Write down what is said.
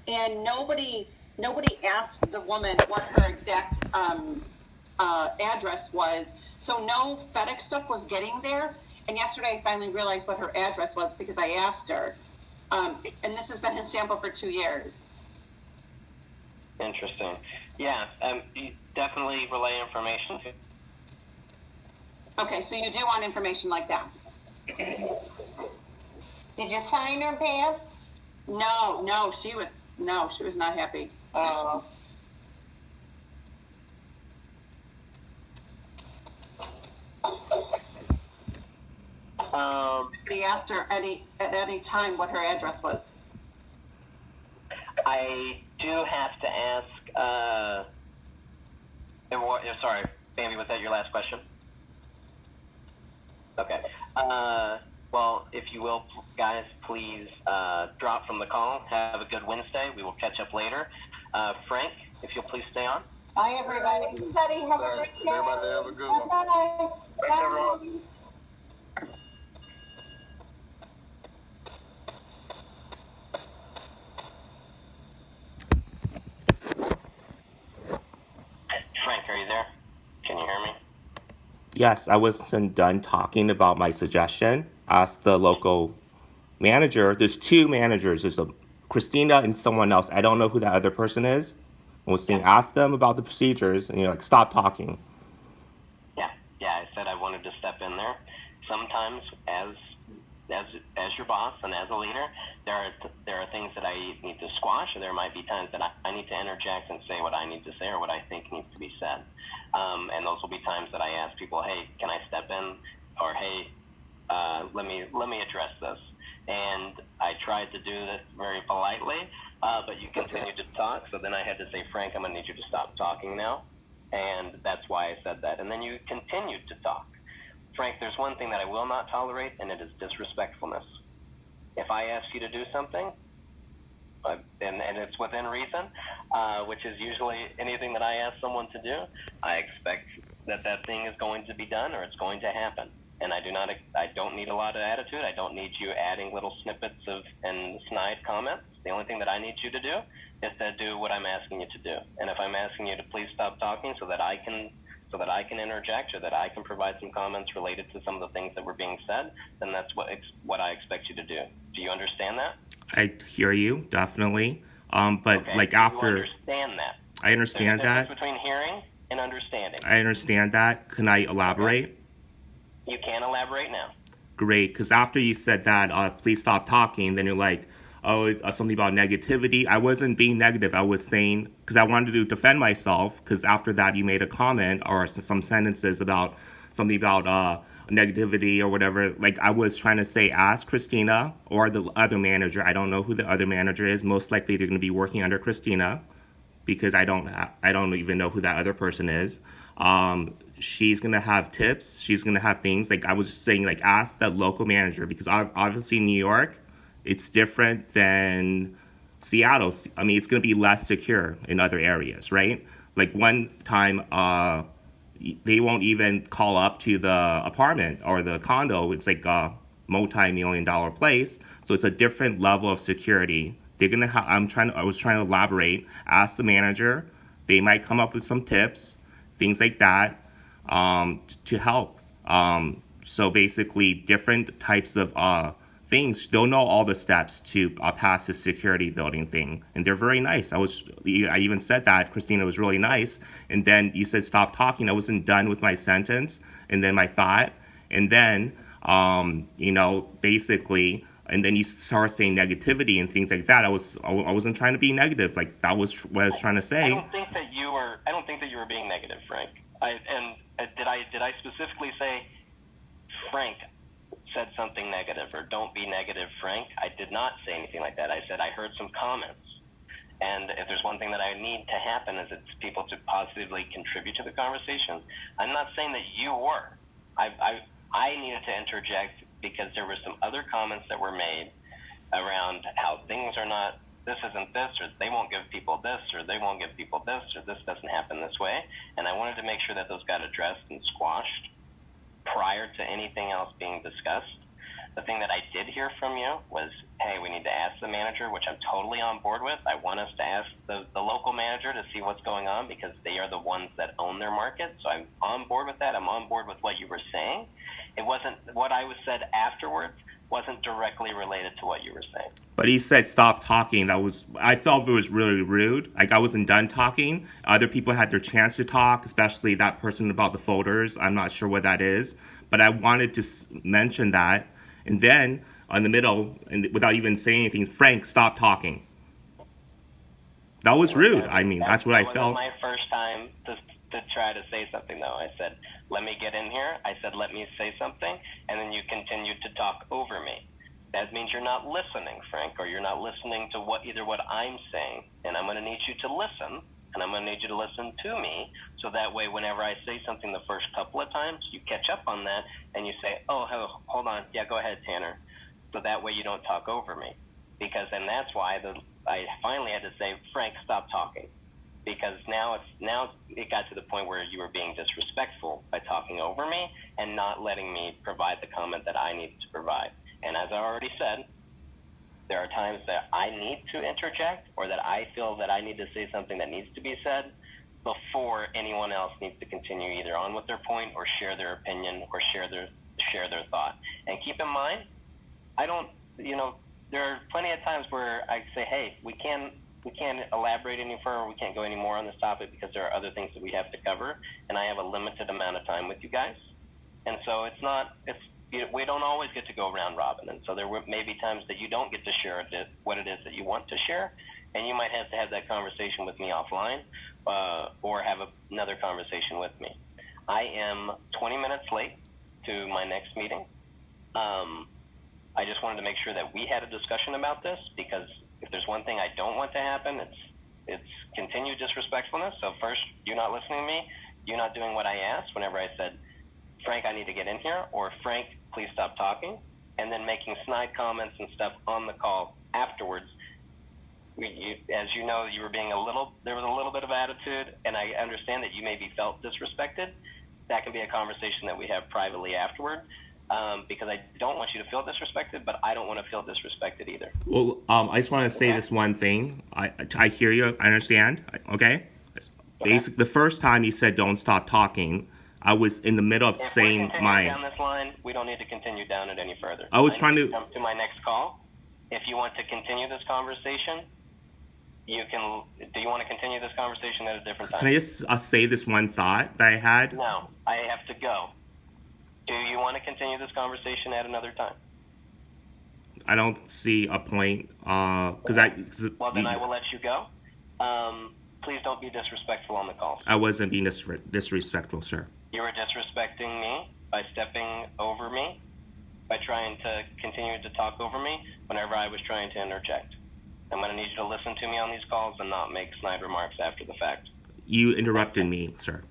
and nobody asked the woman what her exact address was. So no FedEx stuff was getting there. And yesterday I finally realized what her address was because I asked her. And this has been in sample for 2 years. Interesting. Yeah, you definitely relay information to. Okay, so you do want information like that? Did you sign her, Pam? No, she was not happy. He asked her at any time what her address was. I do have to ask. Sorry, Bambi, was that your last question? Okay. Well, if you will, guys, please drop from the call. Have a good Wednesday. We will catch up later. Frank, if you'll please stay on. Bye, everybody. Everybody, have a great day. Everybody have a good one. Bye-bye. Thanks, everyone. Frank, are you there? Can you hear me? Yes, I wasn't done talking about my suggestion. Ask the local manager. There's two managers. There's a Christina and someone else. I don't know who that other person is. I was saying, ask them about the procedures, and you're like, stop talking. Yeah. I said I wanted to step in there. Sometimes, as your boss and as a leader, there are things that I need to squash, or there might be times that I need to interject and say what I need to say or what I think needs to be said. And those will be times that I ask people, hey, can I step in? Or hey, let me address this. And I tried to do this very politely, but you continued to talk. So then I had to say, Frank, I'm going to need you to stop talking now. And that's why I said that. And then you continued to talk. Frank, there's one thing that I will not tolerate, and it is disrespectfulness. If I ask you to do something, and it's within reason, which is usually anything that I ask someone to do, I expect that thing is going to be done or it's going to happen. And I don't need a lot of attitude. I don't need you adding little snippets and snide comments. The only thing that I need you to do is to do what I'm asking you to do. And if I'm asking you to please stop talking so that I can interject or that I can provide some comments related to some of the things that were being said, then that's what I expect you to do. Do you understand that? I hear you, definitely. But okay. like after... You understand that? I understand There's a that. difference between hearing and understanding. I understand that. Can I elaborate? Okay. You can elaborate now. Great, because after you said that, please stop talking, then you're like, oh, something about negativity. I wasn't being negative. I was saying, because I wanted to defend myself, because after that you made a comment or some sentences about something about negativity or whatever. Like I was trying to say, ask Christina or the other manager. I don't know who the other manager is. Most likely they're going to be working under Christina, because I don't even know who that other person is. She's gonna have tips. She's gonna have things like I was just saying, like ask that local manager, because obviously New York, it's different than Seattle. I mean, it's gonna be less secure in other areas, right? Like one time, they won't even call up to the apartment or the condo. It's like a multi-million-dollar place, so it's a different level of security. They're gonna have. I was trying to elaborate. Ask the manager. They might come up with some tips, things like that, to help. So basically, different types of things. They'll know all the steps to pass the security building thing, and they're very nice. I even said that Christina was really nice, and then you said stop talking. I wasn't done with my sentence, and then my thought, and then basically. And then you start saying negativity and things like that. I wasn't trying to be negative. Like that was what I was trying to say. I don't think that you were being negative, Frank. Did I specifically say, Frank said something negative, or don't be negative, Frank? I did not say anything like that. I said I heard some comments. And if there's one thing that I need to happen is it's people to positively contribute to the conversation. I'm not saying that you were. I needed to interject because there were some other comments that were made around how things are not, this isn't this, or they won't give people this, or they won't give people this, or this doesn't happen this way. And I wanted to make sure that those got addressed and squashed prior to anything else being discussed. The thing that I did hear from you was, hey, we need to ask the manager, which I'm totally on board with. I want us to ask the local manager to see what's going on because they are the ones that own their market. So I'm on board with that. I'm on board with what you were saying. It wasn't what I was said afterwards wasn't directly related to what you were saying. But he said stop talking. I felt it was really rude. Like I wasn't done talking. Other people had their chance to talk, especially that person about the folders. I'm not sure what that is, but I wanted to mention that. And then in the middle, and without even saying anything, Frank, stop talking. That was rude. I mean, that's what I felt. That wasn't my first time to try to say something, though. I said, let me get in here. I said, let me say something. And then you continued to talk over me. That means you're not listening, Frank, or you're not listening to what I'm saying. And I'm going to need you to listen, and I'm going to need you to listen to me. So that way, whenever I say something the first couple of times, you catch up on that, and you say, oh, hold on. Yeah, go ahead, Tanner. So that way you don't talk over me. And that's why I finally had to say, Frank, stop talking. Because now it got to the point where you were being disrespectful by talking over me and not letting me provide the comment that I needed to provide. And as I already said, there are times that I need to interject or that I feel that I need to say something that needs to be said before anyone else needs to continue either on with their point or share their opinion or share their thought. And keep in mind, there are plenty of times where I say, hey, we can't elaborate any further, we can't go any more on this topic because there are other things that we have to cover, and I have a limited amount of time with you guys. And so we don't always get to go round robin, and so there may be times that you don't get to share what it is that you want to share, and you might have to have that conversation with me offline or have another conversation with me. I am 20 minutes late to my next meeting. I just wanted to make sure that we had a discussion about this because if there's one thing I don't want to happen, it's continued disrespectfulness. So first, you not listening to me, you not doing what I asked whenever I said, Frank, I need to get in here, or Frank, please stop talking, and then making snide comments and stuff on the call afterwards. As you know, you were there was a little bit of attitude, and I understand that you maybe felt disrespected. That can be a conversation that we have privately afterward. Because I don't want you to feel disrespected, but I don't want to feel disrespected either. Well, I just want to say this one thing. I hear you. I understand. Okay? Basically, the first time you said don't stop talking, I was in the middle of saying my... down this line, we don't need to continue down it any further. I was trying to... Come to my next call. If you want to continue this conversation, you can... Do you want to continue this conversation at a different time? Can I just say this one thought that I had? No, I have to go. Do you want to continue this conversation at another time? I don't see a point, Well, then I will let you go. Please don't be disrespectful on the call. I wasn't being disrespectful, sir. You were disrespecting me by stepping over me, by trying to continue to talk over me whenever I was trying to interject. I'm going to need you to listen to me on these calls and not make snide remarks after the fact. You interrupted me, sir.